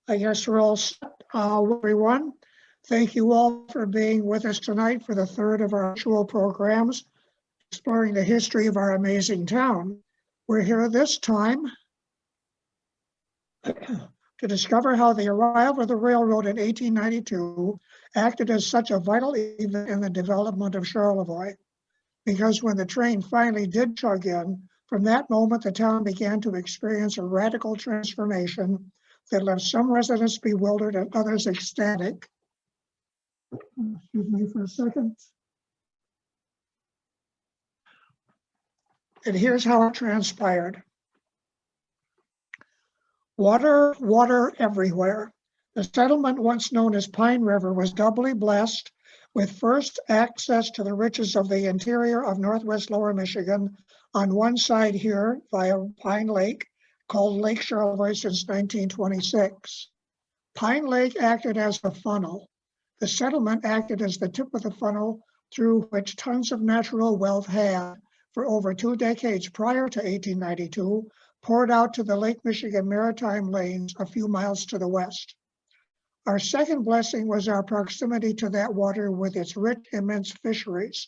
I guess we're all set. Everyone, thank you all for being with us tonight for the third of our virtual programs exploring the history of our amazing town. We're here this time to discover how the arrival of the railroad in 1892 acted as such a vital event in the development of Charlevoix. Because when the train finally did chug in, from that moment the town began to experience a radical transformation that left some residents bewildered and others ecstatic. Excuse me for a second. And here's how it transpired. Water, water everywhere. The settlement, once known as Pine River, was doubly blessed with first access to the riches of the interior of northwest Lower Michigan on one side here via Pine Lake, called Lake Charlevoix since 1926. Pine Lake acted as a funnel. The settlement acted as the tip of the funnel through which tons of natural wealth had, for over 2 decades prior to 1892, poured out to the Lake Michigan maritime lanes a few miles to the west. Our second blessing was our proximity to that water with its rich, immense fisheries.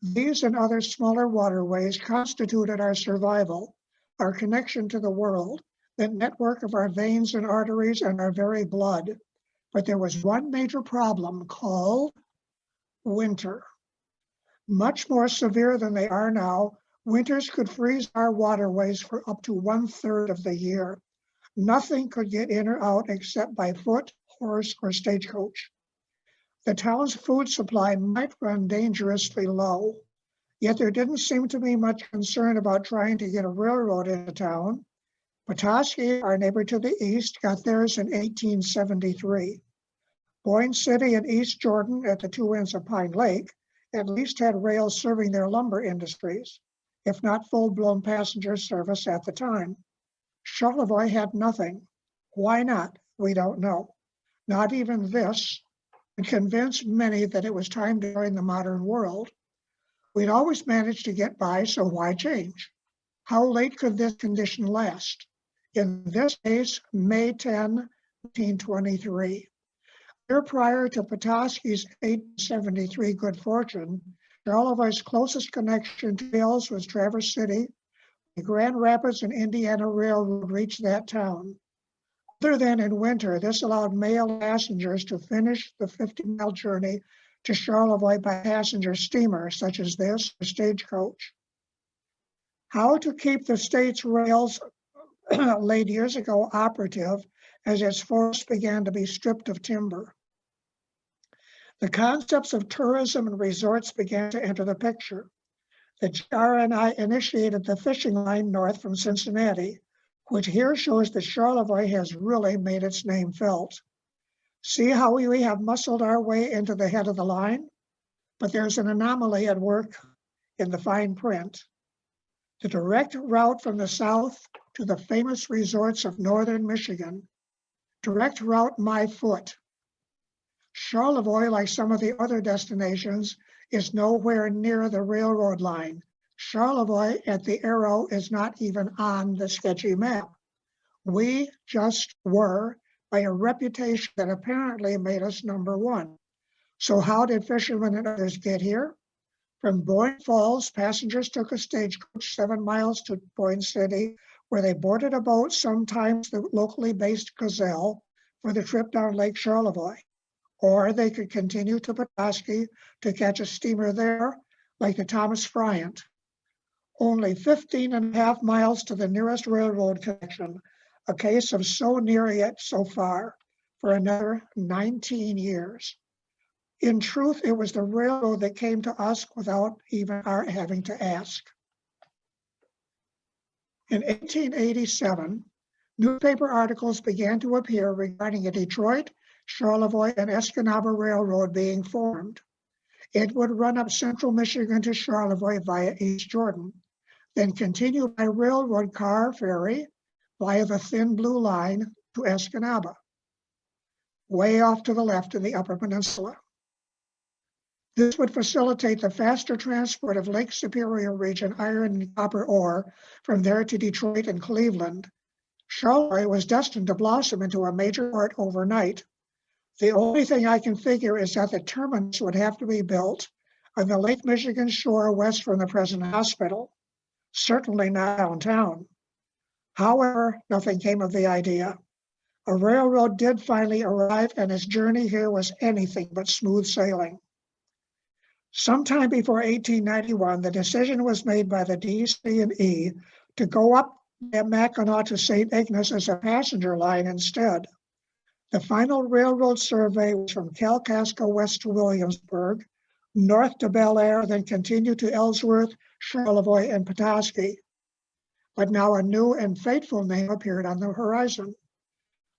These and other smaller waterways constituted our survival, our connection to the world, the network of our veins and arteries and our very blood. But there was one major problem called winter. Much more severe than they are now, winters could freeze our waterways for up to 1/3 of the year. Nothing could get in or out except by foot, horse, or stagecoach. The town's food supply might run dangerously low, yet there didn't seem to be much concern about trying to get a railroad into town. Petoskey, our neighbor to the east, got theirs in 1873. Boyne City and East Jordan, at the two ends of Pine Lake, at least had rails serving their lumber industries, if not full-blown passenger service at the time. Charlevoix had nothing. Why not? We don't know. Not even this, and convinced many that it was time to join the modern world. We'd always managed to get by, so why change? How late could this condition last? In this case, May 10, 1923. A year prior to Petoskey's 1873 good fortune, Charlevoix's closest connection to Hills was Traverse City. The Grand Rapids and Indiana Railroad reached that town. Other than in winter, this allowed mail passengers to finish the 50-mile journey to Charlevoix by passenger steamer, such as this, or stagecoach. How to keep the state's rails laid years ago operative as its forests began to be stripped of timber. The concepts of tourism and resorts began to enter the picture. The GRNI initiated the fishing line north from Cincinnati, which here shows that Charlevoix has really made its name felt. See how we have muscled our way into the head of the line? But there's an anomaly at work in the fine print. The direct route from the south to the famous resorts of northern Michigan. Direct route my foot. Charlevoix, like some of the other destinations, is nowhere near the railroad line. Charlevoix at the arrow is not even on the sketchy map. We just were, by a reputation that apparently made us number one. So how did fishermen and others get here? From Boyne Falls, passengers took a stagecoach 7 miles to Boyne City, where they boarded a boat, sometimes the locally based Gazelle, for the trip down Lake Charlevoix. Or they could continue to Petoskey to catch a steamer there, like the Thomas Bryant. Only 15.5 miles to the nearest railroad connection, a case of so near yet so far, for another 19 years. In truth, it was the railroad that came to us without even our having to ask. In 1887, newspaper articles began to appear regarding a Detroit, Charlevoix, and Escanaba Railroad being formed. It would run up central Michigan to Charlevoix via East Jordan, then continue by railroad car ferry via the thin blue line to Escanaba, way off to the left in the Upper Peninsula. This would facilitate the faster transport of Lake Superior region iron and copper ore from there to Detroit and Cleveland. Charlevoix was destined to blossom into a major port overnight. The only thing I can figure is that the terminus would have to be built on the Lake Michigan shore west from the present hospital, certainly not downtown. However, nothing came of the idea. A railroad did finally arrive, and its journey here was anything but smooth sailing. Sometime before 1891, the decision was made by the DC&E to go up at Mackinac to St. Ignace as a passenger line instead. The final railroad survey was from Kalkaska west to Williamsburg, north to Bel Air, then continued to Ellsworth, Charlevoix, and Petoskey. But now a new and fateful name appeared on the horizon.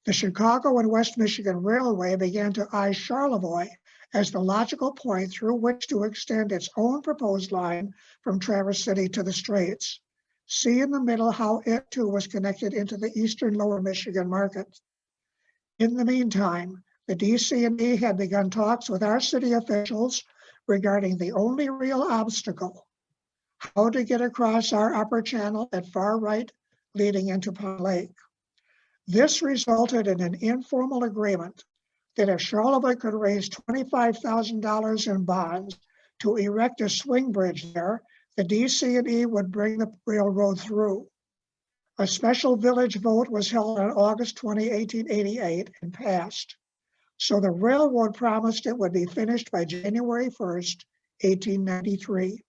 The Chicago and West Michigan Railway began to eye Charlevoix as the logical point through which to extend its own proposed line from Traverse City to the Straits. See in the middle how it too was connected into the eastern Lower Michigan market. In the meantime, the DC&E had begun talks with our city officials regarding the only real obstacle, how to get across our upper channel at far right leading into Pond Lake. This resulted in an informal agreement that if Charlevoix could raise $25,000 in bonds to erect a swing bridge there, the DC&E would bring the railroad through. A special village vote was held on August 20, 1888, and passed. So the railroad promised it would be finished by January 1st, 1893.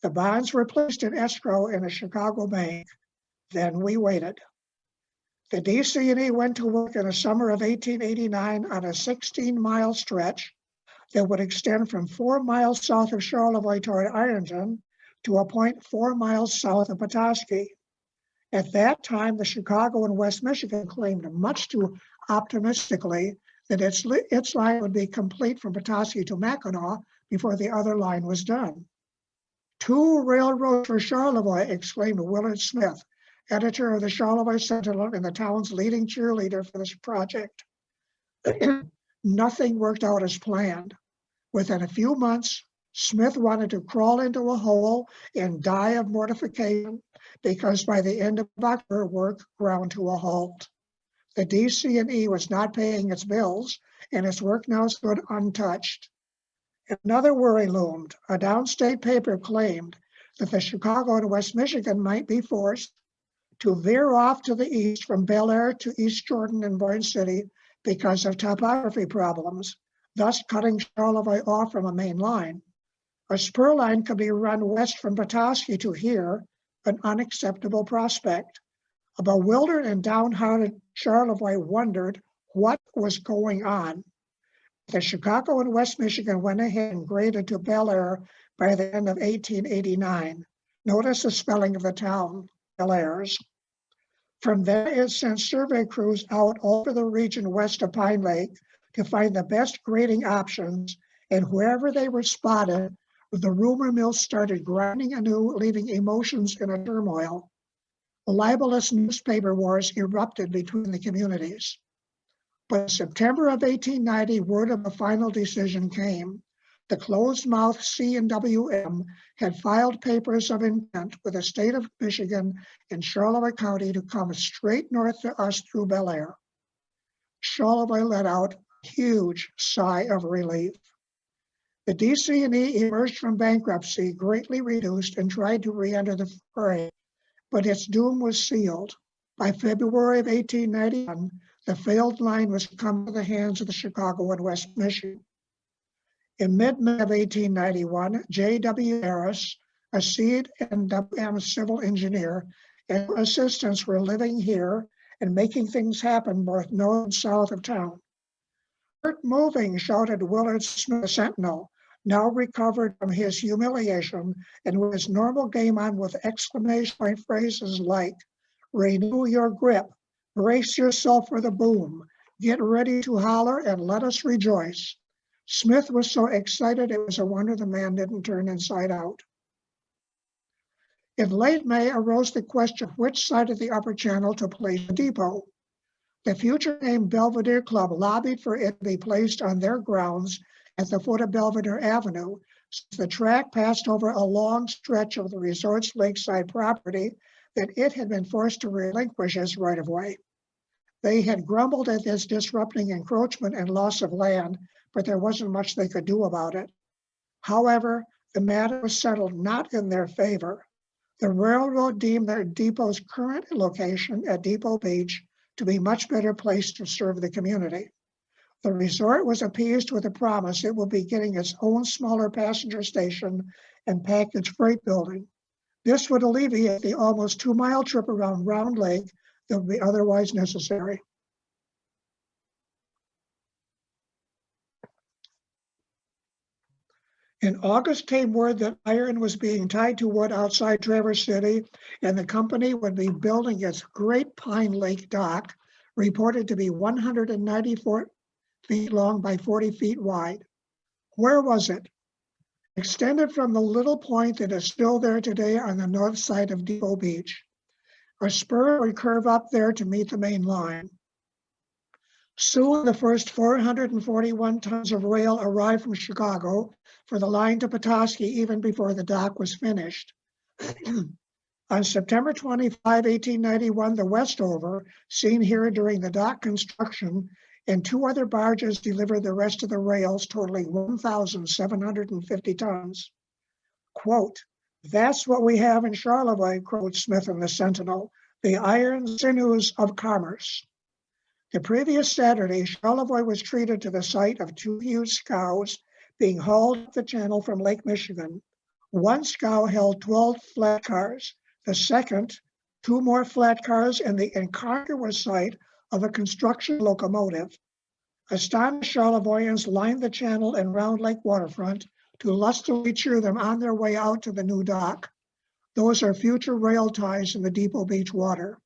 The bonds were placed in escrow in a Chicago bank. Then we waited. The DC&E went to work in the summer of 1889 on a 16-mile stretch that would extend from 4 miles south of Charlevoix toward Ironton to a point 4 miles south of Petoskey. At that time, the Chicago and West Michigan claimed much too optimistically that its line would be complete from Petoskey to Mackinac before the other line was done. 2 railroads for Charlevoix, exclaimed Willard Smith, editor of the Charlevoix Sentinel and the town's leading cheerleader for this project. Nothing worked out as planned. Within a few months, Smith wanted to crawl into a hole and die of mortification because by the end of October, work ground to a halt. The DC&E was not paying its bills, and its work now stood untouched. Another worry loomed. A downstate paper claimed that the Chicago and West Michigan might be forced to veer off to the east from Bel Air to East Jordan and Boyne City because of topography problems, thus cutting Charlevoix off from a main line. A spur line could be run west from Petoskey to here, an unacceptable prospect. A bewildered and downhearted Charlevoix wondered what was going on. The Chicago and West Michigan went ahead and graded to Bel Air by the end of 1889. Notice the spelling of the town, Bel Airs. From there, it sent survey crews out over the region west of Pine Lake to find the best grading options, and wherever they were spotted, the rumor mill started grinding anew, leaving emotions in a turmoil. Libelous newspaper wars erupted between the communities. But in September of 1890, word of a final decision came. The closed-mouthed C&WM had filed papers of intent with the state of Michigan and Charlevoix County to come straight north to us through Bel Air. Charlevoix let out a huge sigh of relief. The DC&E emerged from bankruptcy greatly reduced and tried to re-enter the fray, but its doom was sealed. By February of 1891, the failed line was come to the hands of the Chicago and West Michigan. In mid-May of 1891, J.W. Harris, a C&WM civil engineer, and assistants were living here and making things happen both north and south of town. "Start moving," shouted Willard Smith, Sentinel, now recovered from his humiliation and with his normal game on with exclamation point phrases like, "Renew your grip, brace yourself for the boom, get ready to holler and let us rejoice." Smith was so excited it was a wonder the man didn't turn inside out. In late May arose the question of which side of the upper channel to place the depot. The future name Belvedere Club lobbied for it to be placed on their grounds at the foot of Belvedere Avenue, since the track passed over a long stretch of the resort's lakeside property that it had been forced to relinquish its right-of-way. They had grumbled at this disrupting encroachment and loss of land, but there wasn't much they could do about it. However, the matter was settled not in their favor. The railroad deemed their depot's current location at Depot Beach to be much better placed to serve the community. The resort was appeased with a promise it will be getting its own smaller passenger station and package freight building. This would alleviate the almost 2-mile trip around Round Lake that would be otherwise necessary. In August came word that iron was being tied to wood outside Traverse City, and the company would be building its Great Pine Lake dock, reported to be 194 feet long by 40 feet wide. Where was it? Extended from the little point that is still there today on the north side of Depot Beach. A spur would curve up there to meet the main line. Soon the first 441 tons of rail arrived from Chicago for the line to Petoskey even before the dock was finished. On September 25, 1891, the Westover, seen here during the dock construction, and 2 other barges delivered the rest of the rails, totaling 1,750 tons. Quote, "That's what we have in Charlevoix," quotes Smith in the Sentinel, "the iron sinews of commerce." The previous Saturday, Charlevoix was treated to the sight of 2 huge scows being hauled up the channel from Lake Michigan. One scow held 12 flat cars. The second, 2 more flat cars, and the incongruous sight of a construction locomotive. Astonished Charlevoixans lined the channel and Round Lake waterfront to lustily cheer them on their way out to the new dock. Those are future rail ties in the Depot Beach water.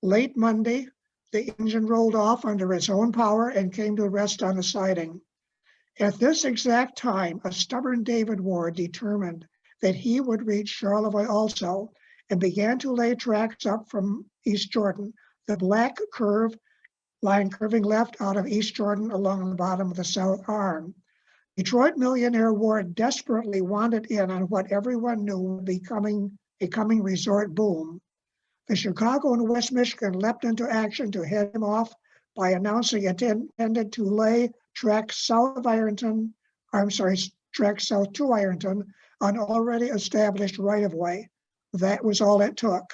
Late Monday, the engine rolled off under its own power and came to rest on the siding. At this exact time, a stubborn David Ward determined that he would reach Charlevoix also and began to lay tracks up from East Jordan, the black line curving left out of East Jordan along the bottom of the South Arm. Detroit millionaire Ward desperately wanted in on what everyone knew would be a coming resort boom. The Chicago and West Michigan leapt into action to head him off by announcing it intended to lay tracks south to Ironton on already established right-of-way. That was all it took.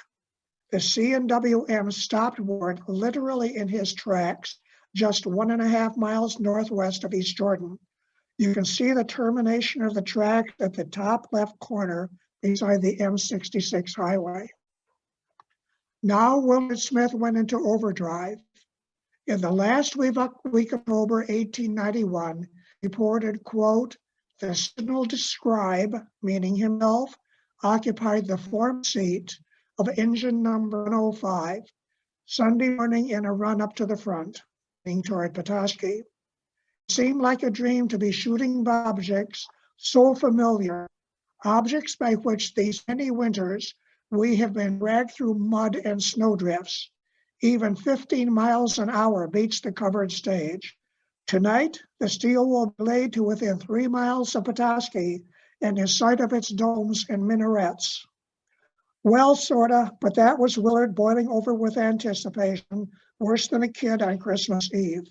The C&WM stopped Ward literally in his tracks, just 1.5 miles northwest of East Jordan. You can see the termination of the track at the top left corner beside the M66 highway. Now Willard Smith went into overdrive. In the last week of October 1891, reported, quote, "The signal scribe," meaning himself, occupied the form seat of engine number 105, Sunday morning in a run up to the front, heading toward Petoskey. It seemed like a dream to be shooting by objects so familiar, objects by which these many winters we have been dragged through mud and snowdrifts. Even 15 miles an hour beats the covered stage. Tonight, the steel will be laid to within 3 miles of Petoskey and in sight of its domes and minarets. Well, sorta, but that was Willard boiling over with anticipation, worse than a kid on Christmas Eve.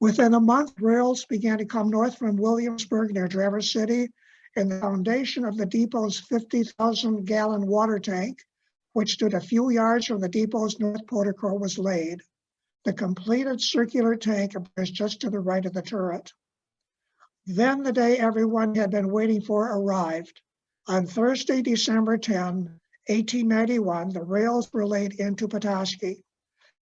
Within a month, rails began to come north from Williamsburg near Traverse City, and the foundation of the depot's 50,000-gallon water tank, which stood a few yards from the depot's north portico, was laid. The completed circular tank appears just to the right of the turret. Then the day everyone had been waiting for arrived. On Thursday, December 10, 1891, the rails were laid into Petoskey.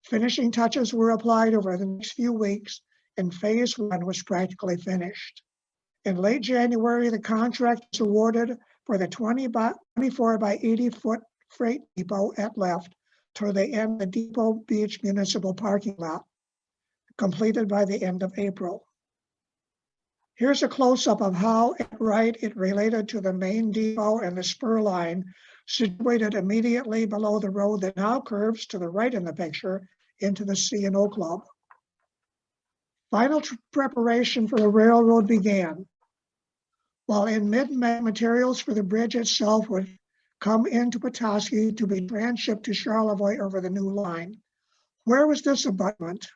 Finishing touches were applied over the next few weeks, and phase 1 was practically finished. In late January, the contract was awarded for the 24 by 80 foot freight depot at left toward the end of the Depot Beach Municipal Parking Lot, completed by the end of April. Here's a close-up of how at right it related to the main depot and the spur line situated immediately below the road that now curves to the right in the picture into the C&O Club. Final preparation for the railroad began. While in mid-May, materials for the bridge itself would come into Petoskey to be transshipped to Charlevoix over the new line. Where was this abutment?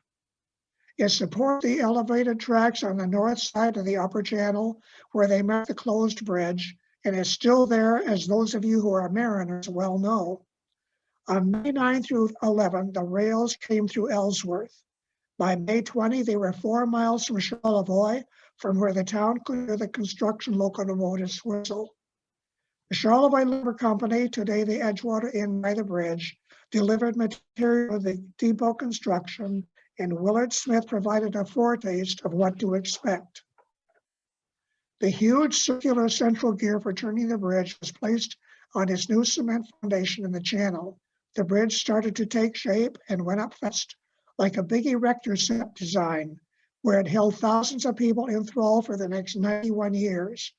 It supported the elevated tracks on the north side of the upper channel where they met the closed bridge, and is still there, as those of you who are mariners well know. On May 9 through 11, the rails came through Ellsworth. By May 20, they were 4 miles from Charlevoix, from where the town could hear the construction locomotives whistle. The Charlevoix Lumber Company, today the Edgewater Inn by the bridge, delivered material for the depot construction, and Willard Smith provided a foretaste of what to expect. The huge circular central gear for turning the bridge was placed on its new cement foundation in the channel. The bridge started to take shape and went up fast, like a big erector set design, where it held thousands of people in thrall for the next 91 years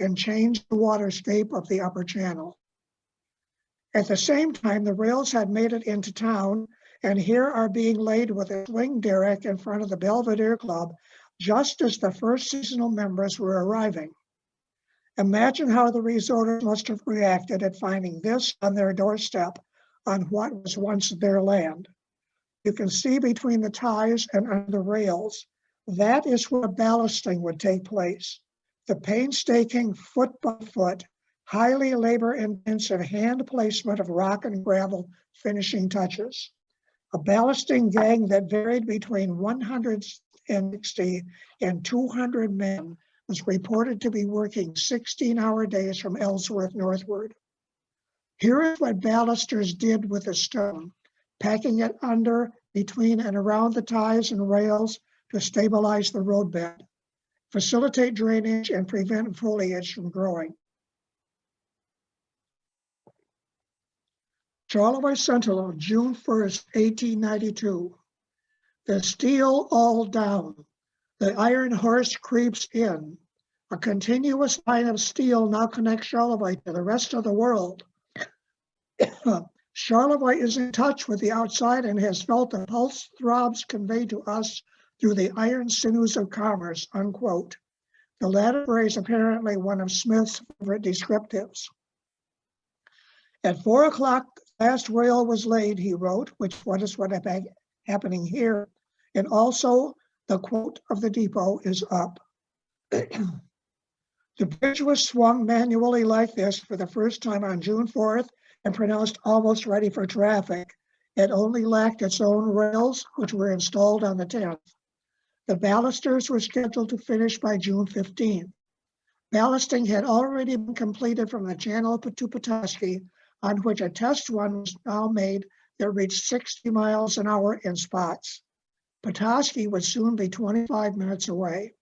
and changed the waterscape of the upper channel. At the same time, the rails had made it into town, and here are being laid with a swing derrick in front of the Belvedere Club, just as the first seasonal members were arriving. Imagine how the resorters must have reacted at finding this on their doorstep on what was once their land. You can see between the ties and under the rails, that is where ballasting would take place. The painstaking foot by foot, highly labor-intensive hand placement of rock and gravel finishing touches. A ballasting gang that varied between 160 and 200 men was reported to be working 16-hour days from Ellsworth northward. Here is what ballasters did with the stone, packing it under, between, and around the ties and rails to stabilize the roadbed, facilitate drainage, and prevent foliage from growing. Charlevoix Sentinel, June 1st, 1892. The steel all down. The iron horse creeps in. A continuous line of steel now connects Charlevoix to the rest of the world. Charlevoix is in touch with the outside and has felt the pulse throbs conveyed to us through the iron sinews of commerce, unquote. The latter phrase apparently one of Smith's favorite descriptives. At 4 o'clock, last rail was laid, he wrote, which what is happening here, and also the quote of the depot is up. The bridge was swung manually like this for the first time on June 4th and pronounced almost ready for traffic. It only lacked its own rails, which were installed on the 10th. The ballasters were scheduled to finish by June 15th. Ballasting had already been completed from the channel to Petoskey, on which a test run was now made that reached 60 miles an hour in spots. Petoskey would soon be 25 minutes away.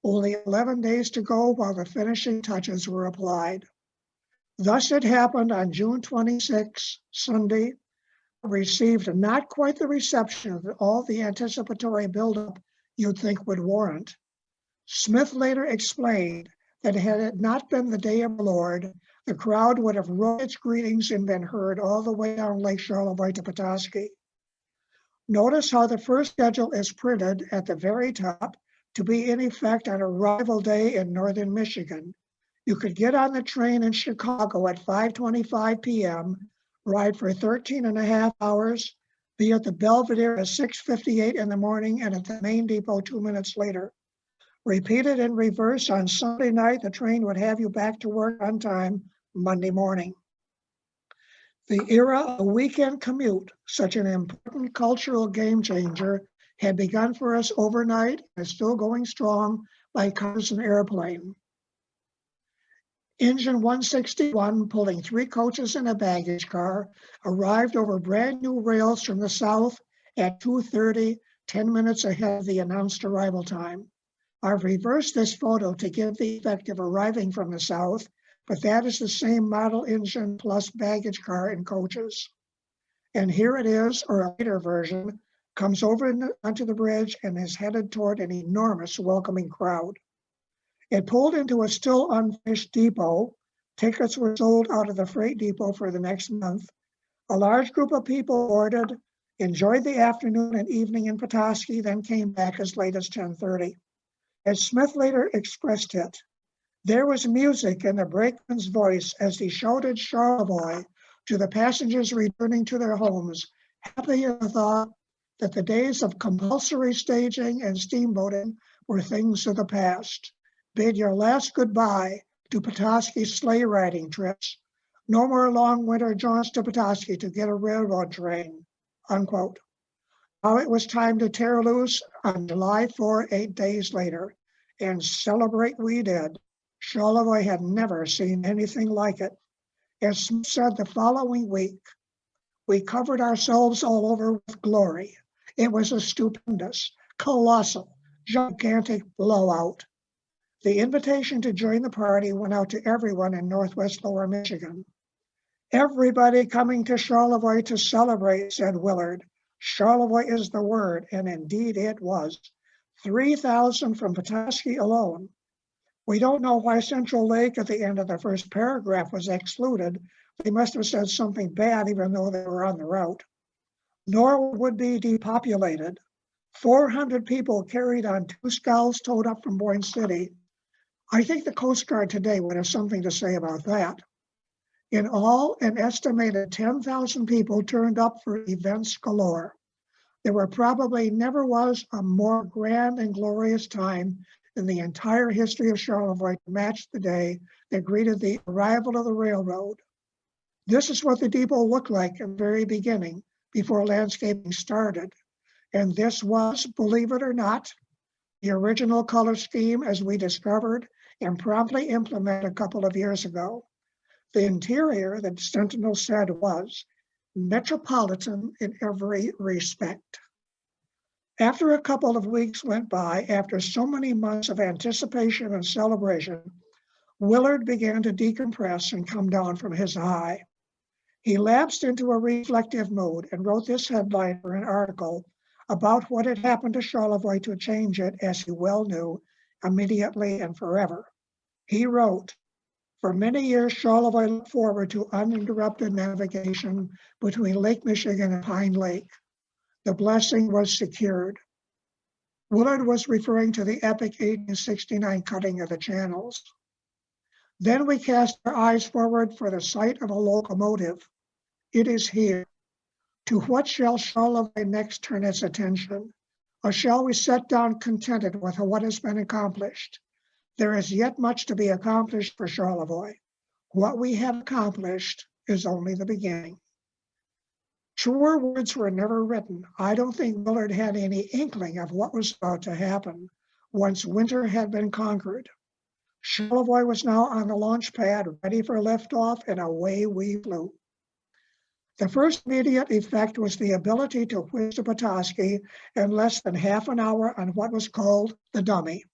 Only 11 days to go while the finishing touches were applied. Thus it happened on June 26, Sunday, received not quite the reception of all the anticipatory buildup you'd think would warrant. Smith later explained that had it not been the day of the Lord, the crowd would have roared its greetings and been heard all the way down Lake Charlevoix to Petoskey. Notice how the first schedule is printed at the very top to be in effect on arrival day in northern Michigan. You could get on the train in Chicago at 5:25 p.m., ride for 13 and a half hours, be at the Belvedere at 6:58 in the morning, and at the main depot 2 minutes later. Repeated in reverse on Sunday night, the train would have you back to work on time Monday morning. The era of weekend commute, such an important cultural game changer, had begun for us overnight and is still going strong by cars and airplane. Engine 161, pulling 3 coaches and a baggage car, arrived over brand new rails from the south at 2:30, 10 minutes ahead of the announced arrival time. I've reversed this photo to give the effect of arriving from the south, but that is the same model engine plus baggage car and coaches. And here it is, or a later version, comes over onto the bridge and is headed toward an enormous welcoming crowd. It pulled into a still unfinished depot. Tickets were sold out of the freight depot for the next month. A large group of people boarded, enjoyed the afternoon and evening in Petoskey, then came back as late as 10:30. As Smith later expressed it, There was music in the brakeman's voice as he shouted Charlevoix to the passengers returning to their homes, happy at the thought that the days of compulsory staging and steamboating were things of the past. Bid your last goodbye to Petoskey sleigh riding trips. No more long winter jaunts to Petoskey to get a railroad train, unquote. Now it was time to tear loose on July 4, 8 days later, and celebrate we did. Charlevoix had never seen anything like it. As Smith said the following week, we covered ourselves all over with glory. It was a stupendous, colossal, gigantic blowout. The invitation to join the party went out to everyone in Northwest Lower Michigan. Everybody coming to Charlevoix to celebrate, said Willard. Charlevoix is the word, and indeed it was. 3,000 from Petoskey alone. We don't know why Central Lake at the end of the first paragraph was excluded. They must have said something bad even though they were on the route. Norwood would be depopulated. 400 people carried on 2 scows towed up from Boyne City. I think the Coast Guard today would have something to say about that. In all, an estimated 10,000 people turned up for events galore. There probably never was a more grand and glorious time in the entire history of Charlevoix to match the day that greeted the arrival of the railroad. This is what the depot looked like in the very beginning, before landscaping started. And this was, believe it or not, the original color scheme as we discovered and promptly implemented a couple of years ago. The interior, the Sentinel said, was metropolitan in every respect. After a couple of weeks went by, after so many months of anticipation and celebration, Willard began to decompress and come down from his high. He lapsed into a reflective mood and wrote this headline for an article about what had happened to Charlevoix to change it, as he well knew, immediately and forever. He wrote, for many years, Charlevoix looked forward to uninterrupted navigation between Lake Michigan and Pine Lake. The blessing was secured. Willard was referring to the epic 1869 cutting of the channels. Then we cast our eyes forward for the sight of a locomotive. It is here. To what shall Charlevoix next turn its attention? Or shall we set down contented with what has been accomplished? There is yet much to be accomplished for Charlevoix. What we have accomplished is only the beginning. Truer words were never written. I don't think Willard had any inkling of what was about to happen once winter had been conquered. Charlevoix was now on the launch pad, ready for liftoff, and away we flew. The first immediate effect was the ability to whiz to Petoskey in less than half an hour on what was called the dummy.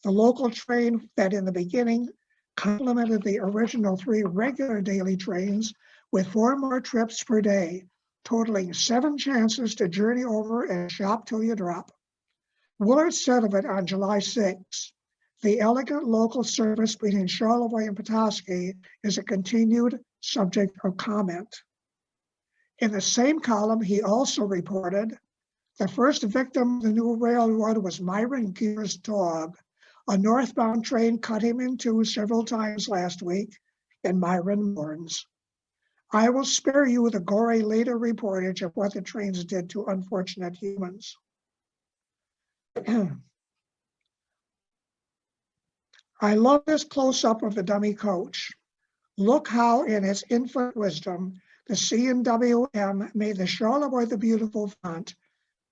The local train that in the beginning complemented the original 3 regular daily trains with 4 more trips per day, totaling 7 chances to journey over and shop till you drop. Willard said of it on July 6, the elegant local service between Charlevoix and Petoskey is a continued subject of comment. In the same column, he also reported, the first victim of the new railroad was Myron Gear's dog. A northbound train cut him in 2 several times last week, and Myron mourns. I will spare you the gory later reportage of what the trains did to unfortunate humans. I love this close-up of the dummy coach. Look how, in its infinite wisdom, the C&WM made the Charlevoix the Beautiful font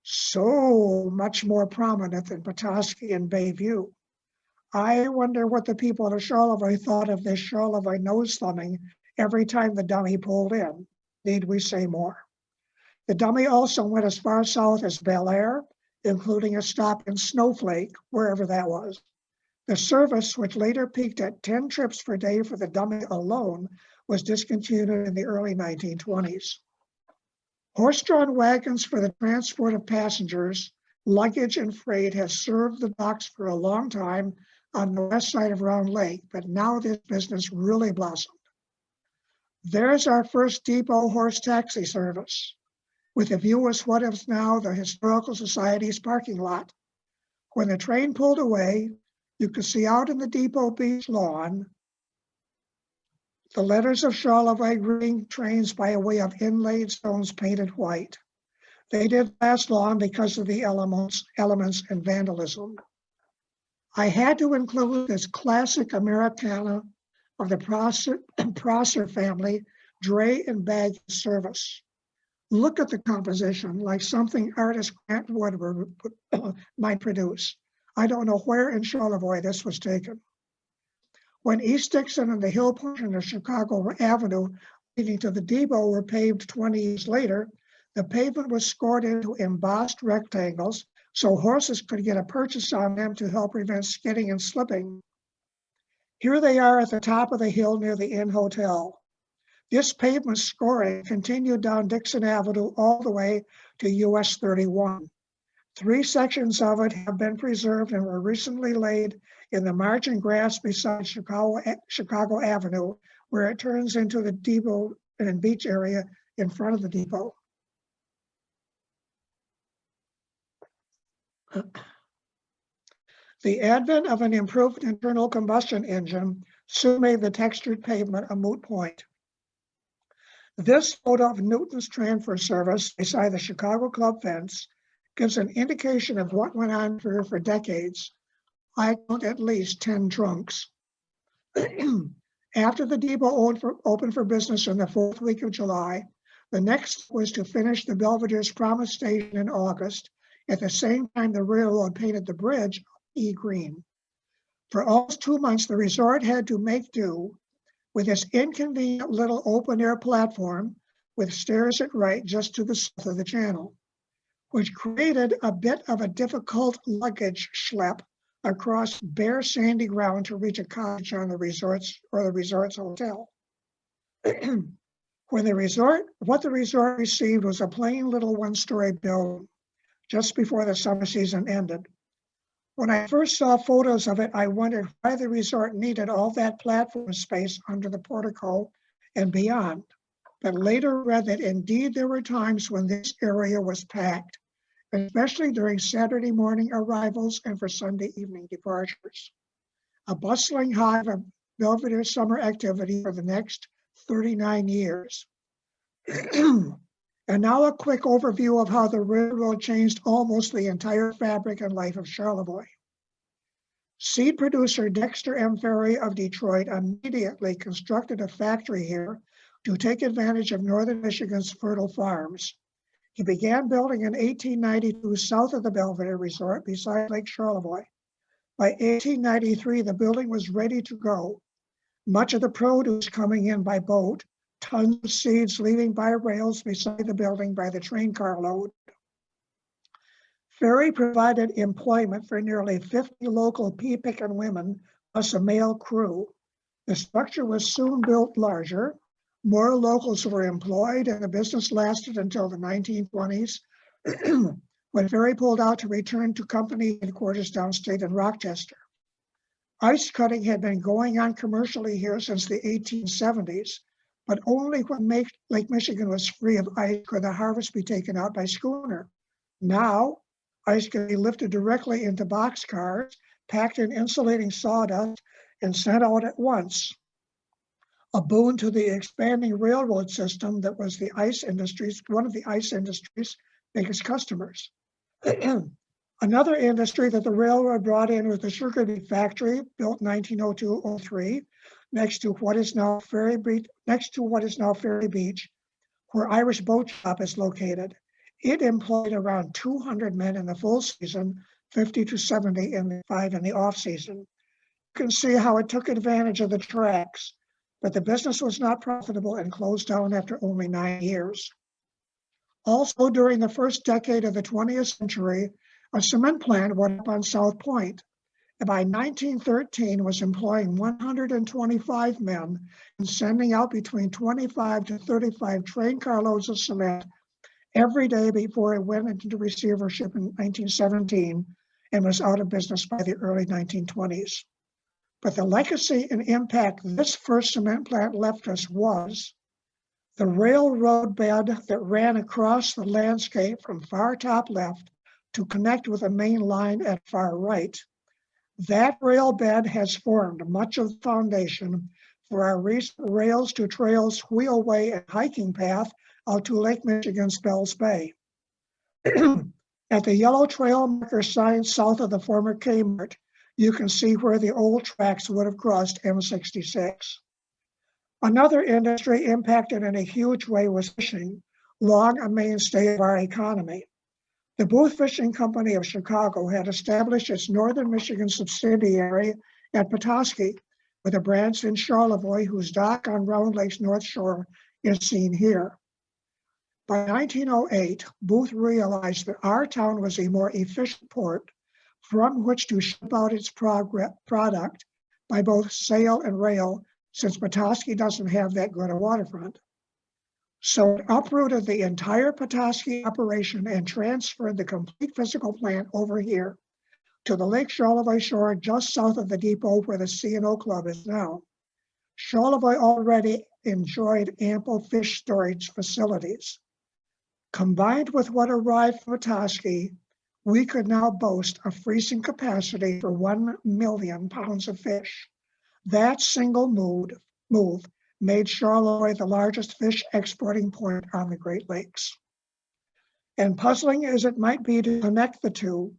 so much more prominent than Petoskey and Bayview. I wonder what the people of Charlevoix thought of this Charlevoix nose thumbing every time the dummy pulled in. Need we say more? The dummy also went as far south as Bel Air, including a stop in Snowflake, wherever that was. The service, which later peaked at 10 trips per day for the dummy alone, was discontinued in the early 1920s. Horse-drawn wagons for the transport of passengers, luggage, and freight has served the docks for a long time on the west side of Round Lake, but now this business really blossomed. There's our first depot horse taxi service, with a view of what is now the Historical Society's parking lot. When the train pulled away, You can see out in the Depot Beach lawn the letters of Charlevoix greeting trains by way of inlaid stones painted white. They didn't last long because of the elements and vandalism. I had to include this classic Americana of the Prosser family, dray and bag service. Look at the composition, like something artist Grant Woodward might produce. I don't know where in Charlevoix this was taken. When East Dixon and the hill portion of Chicago Avenue leading to the depot were paved 20 years later, the pavement was scored into embossed rectangles so horses could get a purchase on them to help prevent skidding and slipping. Here they are at the top of the hill near the Inn Hotel. This pavement scoring continued down Dixon Avenue all the way to US 31. 3 sections of it have been preserved and were recently laid in the margin grass beside Chicago Avenue, where it turns into the depot and beach area in front of the depot. The advent of an improved internal combustion engine soon made the textured pavement a moot point. This photo of Newton's transfer service beside the Chicago Club fence gives an indication of what went on here for decades. I count at least 10 trunks. After the depot opened for business in the 4th week of July, the next was to finish the Belvedere's Promise Station in August, at the same time the railroad painted the bridge E green. For almost 2 months, the resort had to make do with this inconvenient little open-air platform with stairs at right just to the south of the channel, which created a bit of a difficult luggage schlep across bare sandy ground to reach a cottage on the resort's hotel. What the resort received was a plain little one-story building just before the summer season ended. When I first saw photos of it, I wondered why the resort needed all that platform space under the portico and beyond, but later read that indeed there were times when this area was packed, especially during Saturday morning arrivals and for Sunday evening departures. A bustling hive of Belvedere summer activity for the next 39 years. And now a quick overview of how the railroad changed almost the entire fabric and life of Charlevoix. Seed producer Dexter M. Ferry of Detroit immediately constructed a factory here to take advantage of northern Michigan's fertile farms. He began building in 1892 south of the Belvedere Resort beside Lake Charlevoix. By 1893, the building was ready to go. Much of the produce coming in by boat, tons of seeds leaving by rails beside the building by the train car load. Ferry provided employment for nearly 50 local pea-picking women, plus a male crew. The structure was soon built larger. More locals were employed, and the business lasted until the 1920s, when Ferry pulled out to return to company headquarters downstate in Rochester. Ice cutting had been going on commercially here since the 1870s, but only when Lake Michigan was free of ice could the harvest be taken out by schooner. Now, ice can be lifted directly into boxcars, packed in insulating sawdust, and sent out at once. A boon to the expanding railroad system that was one of the ice industry's biggest customers. Another industry that the railroad brought in was the sugar beet factory, built 1902-03, next to what is now Ferry Beach, where Irish Boat Shop is located. It employed around 200 men in the full season, 50 to 70 in the off season. You can see how it took advantage of the tracks, but the business was not profitable and closed down after only 9 years. Also, during the first decade of the 20th century, a cement plant went up on South Point, and by 1913 was employing 125 men and sending out between 25 to 35 train carloads of cement every day before it went into receivership in 1917 and was out of business by the early 1920s. But the legacy and impact this first cement plant left us was the railroad bed that ran across the landscape from far top left to connect with the main line at far right. That rail bed has formed much of the foundation for our recent Rails to Trails wheelway and hiking path out to Lake Michigan's Bells Bay. At the yellow trail marker sign south of the former Kmart, you can see where the old tracks would have crossed M66. Another industry impacted in a huge way was fishing, long a mainstay of our economy. The Booth Fishing Company of Chicago had established its northern Michigan subsidiary at Petoskey, with a branch in Charlevoix whose dock on Round Lake's North Shore is seen here. By 1908, Booth realized that our town was a more efficient port from which to ship out its product by both sail and rail, since Petoskey doesn't have that good a waterfront. So it uprooted the entire Petoskey operation and transferred the complete physical plant over here to the Lake Charlevoix shore just south of the depot where the C&O Club is now. Charlevoix already enjoyed ample fish storage facilities. Combined with what arrived from Petoskey, we could now boast a freezing capacity for 1 million pounds of fish. That single move made Charlevoix the largest fish exporting point on the Great Lakes. And puzzling as it might be to connect the two,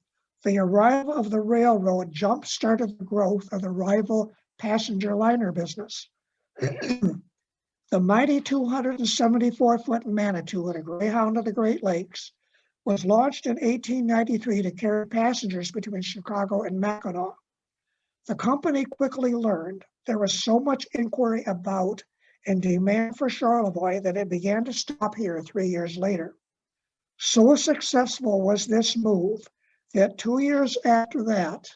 the arrival of the railroad jump-started the growth of the rival passenger liner business. The mighty 274-foot Manitou, the Greyhound of the Great Lakes, was launched in 1893 to carry passengers between Chicago and Mackinac. The company quickly learned there was so much inquiry about and demand for Charlevoix that it began to stop here 3 years later. So successful was this move that 2 years after that,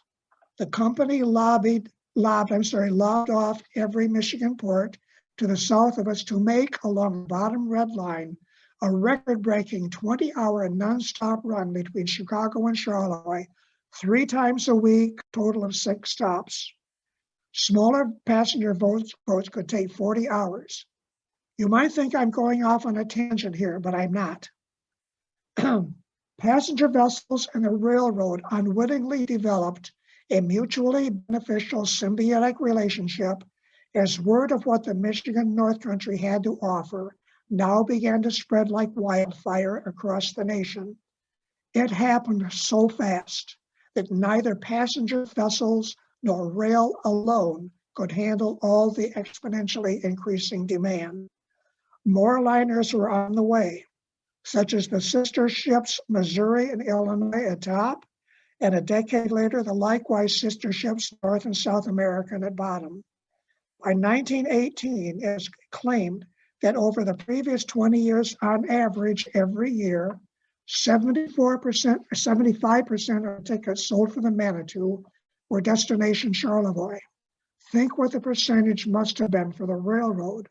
the company lobbed off every Michigan port to the south of us to make, along the bottom red line, a record-breaking 20-hour nonstop run between Chicago and Charlevoix, 3 times a week, total of 6 stops. Smaller passenger boats could take 40 hours. You might think I'm going off on a tangent here, but I'm not. Passenger vessels and the railroad unwittingly developed a mutually beneficial symbiotic relationship as word of what the Michigan North Country had to offer now began to spread like wildfire across the nation. It happened so fast that neither passenger vessels nor rail alone could handle all the exponentially increasing demand. More liners were on the way, such as the sister ships Missouri and Illinois at top, and a decade later, the likewise sister ships North and South American at bottom. By 1918, it is claimed that over the previous 20 years, on average, every year, 75% of tickets sold for the Manitou were destination Charlevoix. Think what the percentage must have been for the railroad.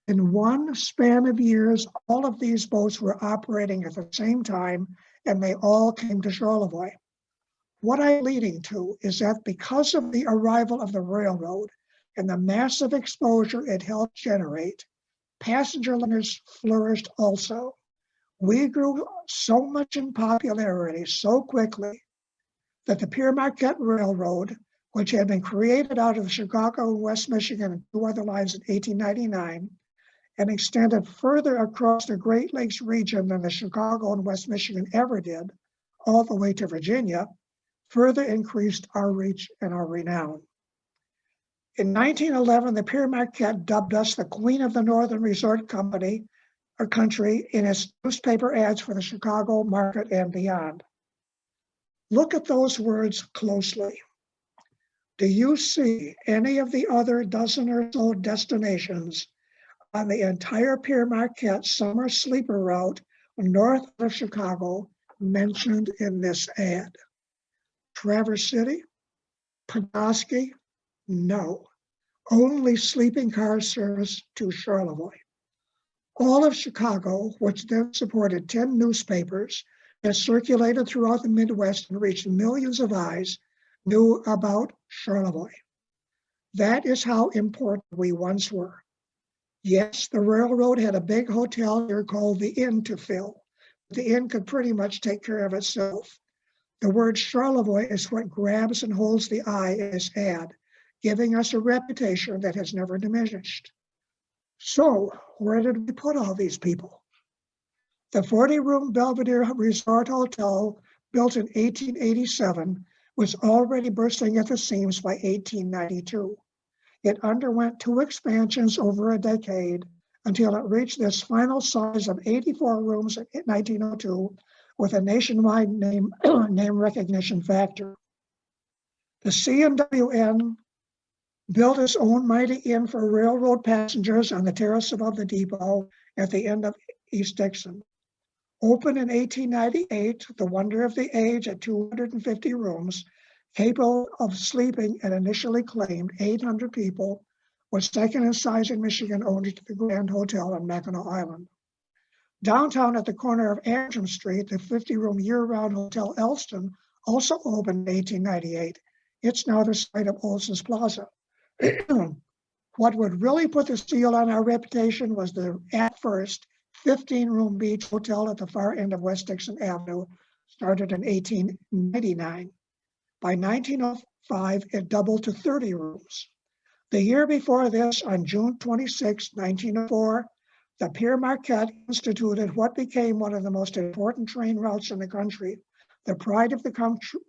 In one span of years, all of these boats were operating at the same time, and they all came to Charlevoix. What I'm leading to is that because of the arrival of the railroad and the massive exposure it helped generate, passenger liners flourished also. We grew so much in popularity so quickly that the Pere Marquette Railroad, which had been created out of Chicago and West Michigan and 2 other lines in 1899, and extended further across the Great Lakes region than the Chicago and West Michigan ever did, all the way to Virginia, further increased our reach and our renown. In 1911, the Pere Marquette dubbed us the Queen of the Northern Resort Country in its newspaper ads for the Chicago market and beyond. Look at those words closely. Do you see any of the other dozen or so destinations on the entire Pere Marquette summer sleeper route north of Chicago mentioned in this ad? Traverse City? Petoskey? No. Only sleeping car service to Charlevoix. All of Chicago, which then supported 10 newspapers that circulated throughout the Midwest and reached millions of eyes, knew about Charlevoix. That is how important we once were. Yes, the railroad had a big hotel here called the Inn to fill. The Inn could pretty much take care of itself. The word Charlevoix is what grabs and holds the eye in this ad, giving us a reputation that has never diminished. So, where did we put all these people? The 40-room Belvedere Resort Hotel, built in 1887, was already bursting at the seams by 1892. It underwent 2 expansions over a decade until it reached this final size of 84 rooms in 1902 with a nationwide name recognition factor. The C&WN built its own mighty inn for railroad passengers on the terrace above the depot at the end of East Dixon. Opened in 1898, the wonder of the age at 250 rooms, capable of sleeping an initially claimed 800 people, was second in size in Michigan, only to the Grand Hotel on Mackinac Island. Downtown at the corner of Antrim Street, the 50-room year-round Hotel Elston also opened in 1898. It's now the site of Olson's Plaza. What would really put the seal on our reputation was the, at first, 15-room beach hotel at the far end of West Dixon Avenue, started in 1899. By 1905, it doubled to 30 rooms. The year before this, on June 26, 1904, the Pierre Marquette instituted what became one of the most important train routes in the country, the pride of the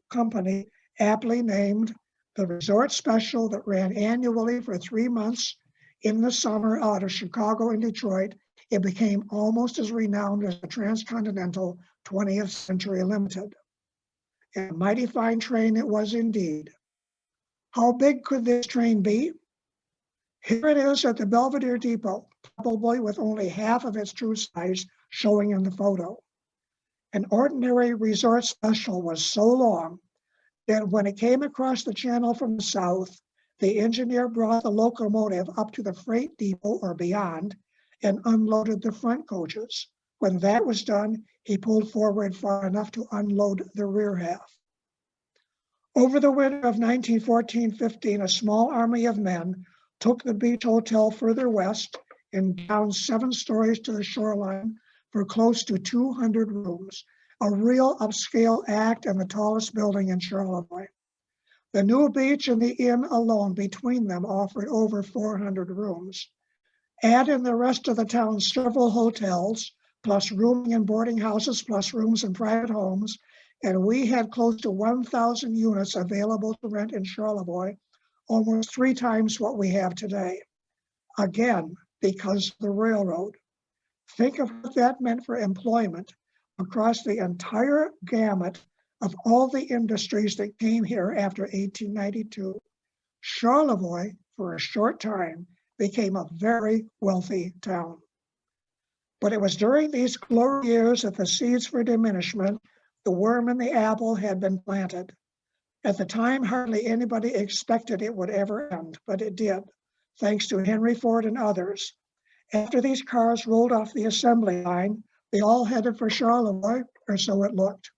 company, aptly named the Resort Special, that ran annually for 3 months in the summer out of Chicago and Detroit. It became almost as renowned as the Transcontinental 20th Century Limited. A mighty fine train it was indeed. How big could this train be? Here it is at the Belvedere Depot, probably with only half of its true size showing in the photo. An ordinary Resort Special was so long that when it came across the channel from the south, the engineer brought the locomotive up to the freight depot or beyond and unloaded the front coaches. When that was done, he pulled forward far enough to unload the rear half. Over the winter of 1914-15, a small army of men took the beach hotel further west and down 7 stories to the shoreline for close to 200 rooms, a real upscale act and the tallest building in Charlevoix. The new beach and the inn alone between them offered over 400 rooms. Add in the rest of the town's several hotels, plus rooming and boarding houses, plus rooms in private homes, and we had close to 1,000 units available to rent in Charlevoix, almost 3 times what we have today. Again, because of the railroad. Think of what that meant for employment across the entire gamut of all the industries that came here after 1892. Charlevoix, for a short time, became a very wealthy town. But it was during these glory years that the seeds for diminishment, the worm in the apple, had been planted. At the time, hardly anybody expected it would ever end, but it did, thanks to Henry Ford and others. After these cars rolled off the assembly line, they all headed for Charlevoix, or so it looked.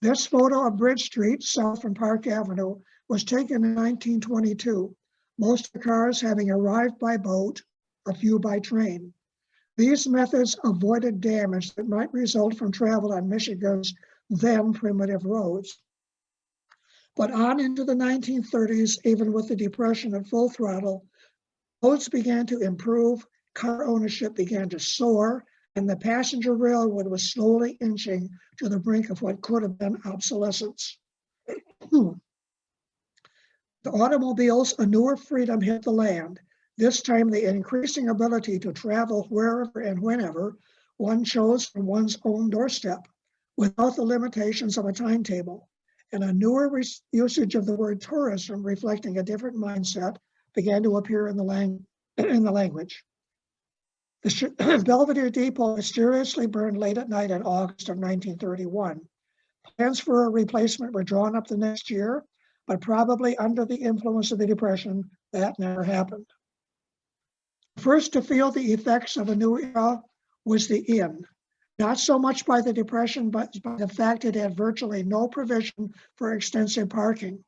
This photo of Bridge Street, south from Park Avenue, was taken in 1922, most of the cars having arrived by boat, a few by train. These methods avoided damage that might result from travel on Michigan's then primitive roads. But on into the 1930s, even with the Depression at full throttle, roads began to improve, car ownership began to soar, and the passenger railroad was slowly inching to the brink of what could have been obsolescence. The automobiles, a newer freedom hit the land, this time the increasing ability to travel wherever and whenever one chose from one's own doorstep, without the limitations of a timetable. And a newer usage of the word tourism, reflecting a different mindset, began to appear in the language. The Belvedere Depot mysteriously burned late at night in August of 1931. Plans for a replacement were drawn up the next year, but probably under the influence of the Depression, that never happened. First to feel the effects of a new era was the inn, not so much by the Depression, but by the fact it had virtually no provision for extensive parking.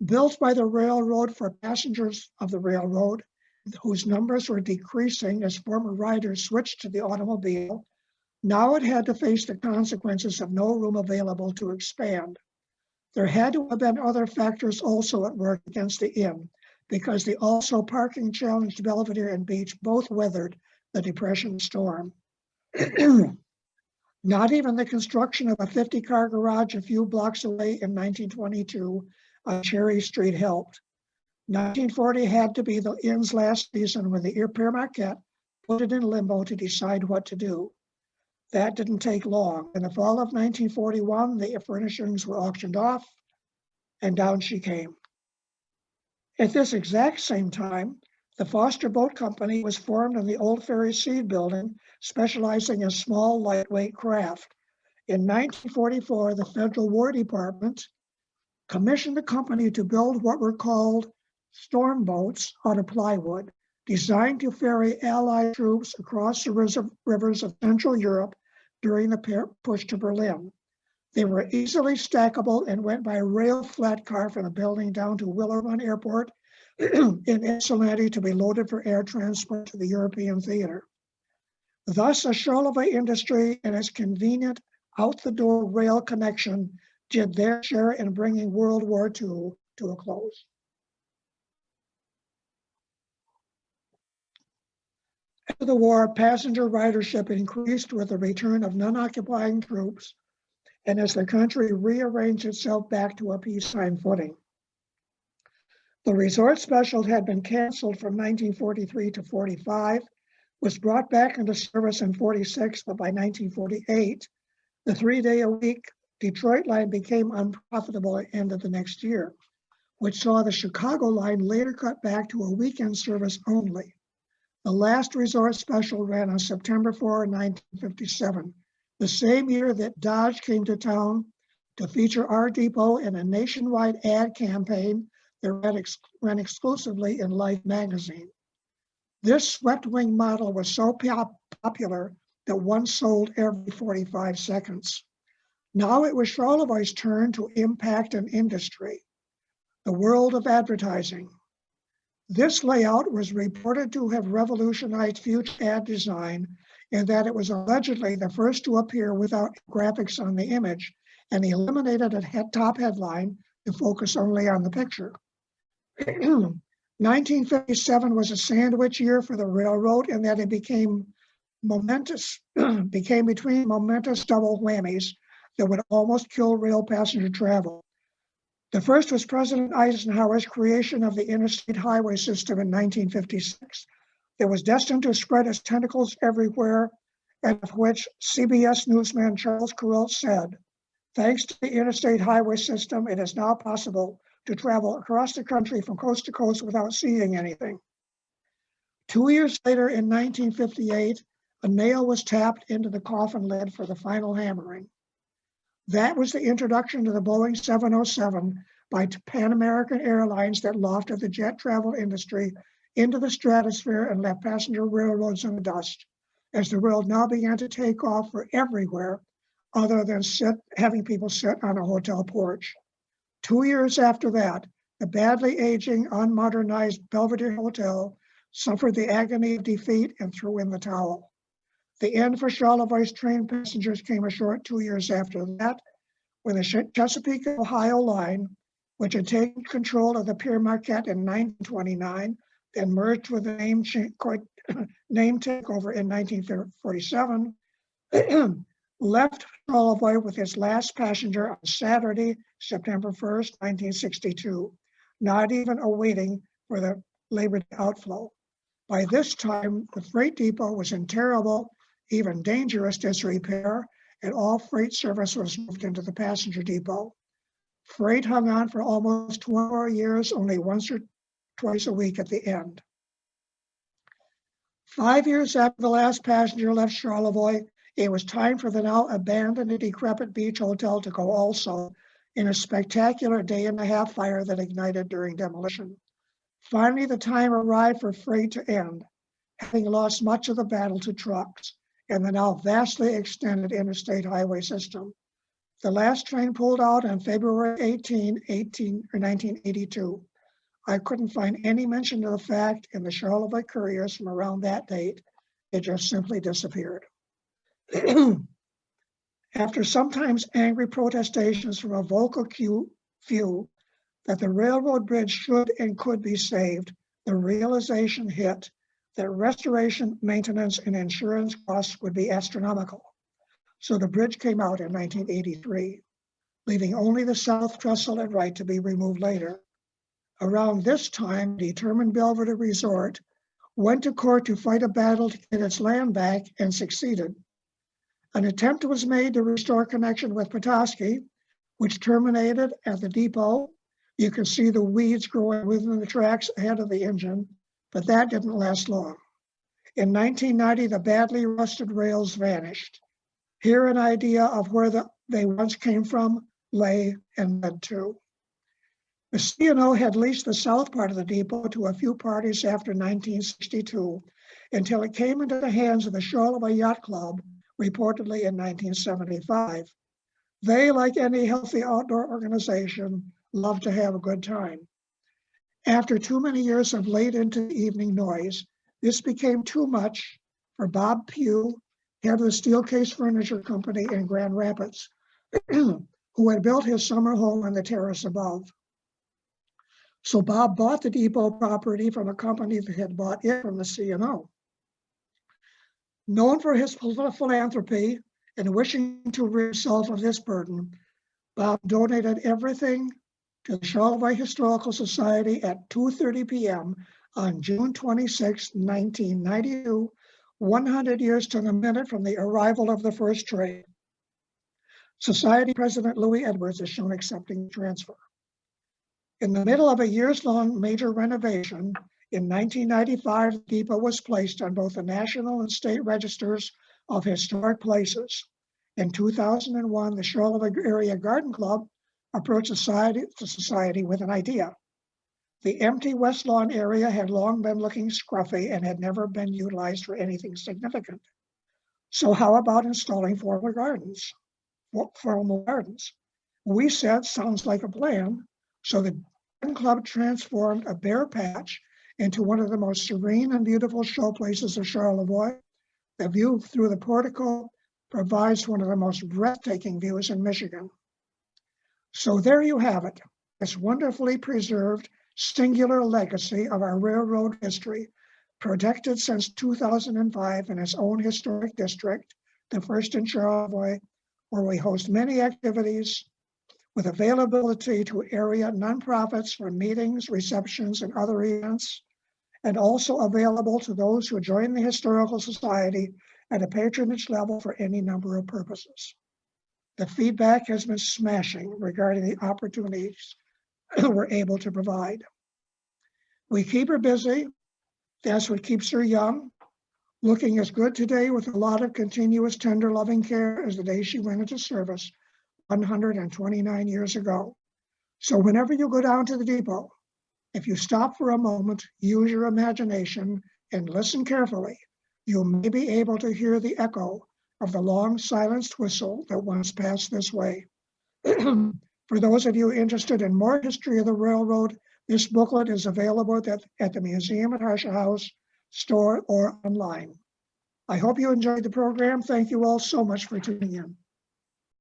Built by the railroad for passengers of the railroad, whose numbers were decreasing as former riders switched to the automobile, now it had to face the consequences of no room available to expand. There had to have been other factors also at work against the inn, because the also parking challenged Belvedere and Beach both weathered the Depression storm. Not even the construction of a 50-car garage a few blocks away in 1922 on Cherry Street helped. 1940 had to be the inn's last season when the Père Marquette put it in limbo to decide what to do. That didn't take long. In the fall of 1941, the furnishings were auctioned off, and down she came. At this exact same time, the Foster Boat Company was formed in the Old Ferry Seed Building, specializing in small, lightweight craft. In 1944, the Federal War Department commissioned the company to build what were called storm boats out of plywood, designed to ferry Allied troops across the rivers of Central Europe during the push to Berlin. They were easily stackable and went by rail flat car from the building down to Willow Run Airport in Ypsilanti to be loaded for air transport to the European theater. Thus, a Charlevoix industry and its convenient out-the-door rail connection did their share in bringing World War II to a close. After the war, passenger ridership increased with the return of non-occupying troops and as the country rearranged itself back to a peacetime footing. The resort special had been canceled from 1943 to 45, was brought back into service in 46, but by 1948, the 3-day-a-week Detroit line became unprofitable at the end of the next year, which saw the Chicago line later cut back to a weekend service only. The last resort special ran on September 4, 1957, the same year that Dodge came to town to feature our depot in a nationwide ad campaign that ran exclusively in Life magazine. This swept-wing model was so popular that one sold every 45 seconds. Now it was Charlevoix's turn to impact an industry, the world of advertising. This layout was reported to have revolutionized future ad design in that it was allegedly the first to appear without graphics on the image and eliminated a top headline to focus only on the picture. 1957 was a sandwich year for the railroad in that it became between momentous double whammies that would almost kill rail passenger travel. The first was President Eisenhower's creation of the interstate highway system in 1956 that was destined to spread its tentacles everywhere, and of which CBS newsman Charles Kuralt said, "Thanks to the interstate highway system, it is now possible to travel across the country from coast to coast without seeing anything." 2 years later, in 1958, a nail was tapped into the coffin lid for the final hammering. That was the introduction to the Boeing 707 by Pan American Airlines that lofted the jet travel industry into the stratosphere and left passenger railroads in the dust, as the world now began to take off for everywhere other than having people sit on a hotel porch. 2 years after that, the badly aging, unmodernized Belvedere Hotel suffered the agony of defeat and threw in the towel. The end for Charlevoix's train passengers came a short 2 years after that, when the Chesapeake, Ohio line, which had taken control of the Père Marquette in 1929, then merged with the name takeover in 1947, left Charlevoix with its last passenger on Saturday, September 1st, 1962, not even awaiting for the Labor Day outflow. By this time, the freight depot was in terrible, even dangerous disrepair, and all freight service was moved into the passenger depot. Freight hung on for almost 20 more years, only once or twice a week at the end. 5 years after the last passenger left Charlevoix, it was time for the now abandoned and decrepit beach hotel to go also, in a spectacular day-and-a-half fire that ignited during demolition. Finally, the time arrived for freight to end, having lost much of the battle to trucks and the now vastly extended interstate highway system. The last train pulled out on February 1982. I couldn't find any mention of the fact in the Charlevoix Couriers from around that date. It just simply disappeared. After sometimes angry protestations from a vocal few that the railroad bridge should and could be saved, the realization hit that restoration, maintenance, and insurance costs would be astronomical. So the bridge came out in 1983, leaving only the south trestle and right to be removed later. Around this time, determined Belvedere Resort went to court to fight a battle to get its land back and succeeded. An attempt was made to restore connection with Petoskey, which terminated at the depot. You can see the weeds growing within the tracks ahead of the engine, but that didn't last long. In 1990, the badly rusted rails vanished. Here, an idea of where they once came from lay and led to. The C&O had leased the south part of the depot to a few parties after 1962 until it came into the hands of the Charlevoix Yacht Club, reportedly in 1975. They, like any healthy outdoor organization, love to have a good time. After too many years of late into the evening noise, this became too much for Bob Pugh, head of the Steelcase Furniture Company in Grand Rapids, who had built his summer home on the terrace above. So Bob bought the depot property from a company that had bought it from the C&O. Known for his philanthropy and wishing to rid himself of this burden, Bob donated everything to the Charlevoix Historical Society at 2:30 p.m. on June 26, 1992, 100 years to the minute from the arrival of the first train. Society President Louis Edwards is shown accepting the transfer. In the middle of a years-long major renovation, in 1995, the depot was placed on both the national and state registers of historic places. In 2001, the Charlevoix Area Garden Club approached the society with an idea. The empty West Lawn area had long been looking scruffy and had never been utilized for anything significant. So how about installing formal gardens? We said, sounds like a plan. So the Garden Club transformed a bare patch into one of the most serene and beautiful showplaces of Charlevoix. The view through the portico provides one of the most breathtaking views in Michigan. So there you have it, this wonderfully preserved singular legacy of our railroad history, protected since 2005 in its own historic district, the first in Charlevoix, where we host many activities with availability to area nonprofits for meetings, receptions, and other events, and also available to those who join the Historical Society at a patronage level for any number of purposes. The feedback has been smashing regarding the opportunities we're able to provide. We keep her busy. That's what keeps her young, looking as good today with a lot of continuous tender loving care as the day she went into service 129 years ago. So whenever you go down to the depot, if you stop for a moment, use your imagination and listen carefully, you may be able to hear the echo of the long silenced whistle that once passed this way. For those of you interested in more history of the railroad, this booklet is available at the Museum at Harsha House store or online. I hope you enjoyed the program. Thank you all so much for tuning in.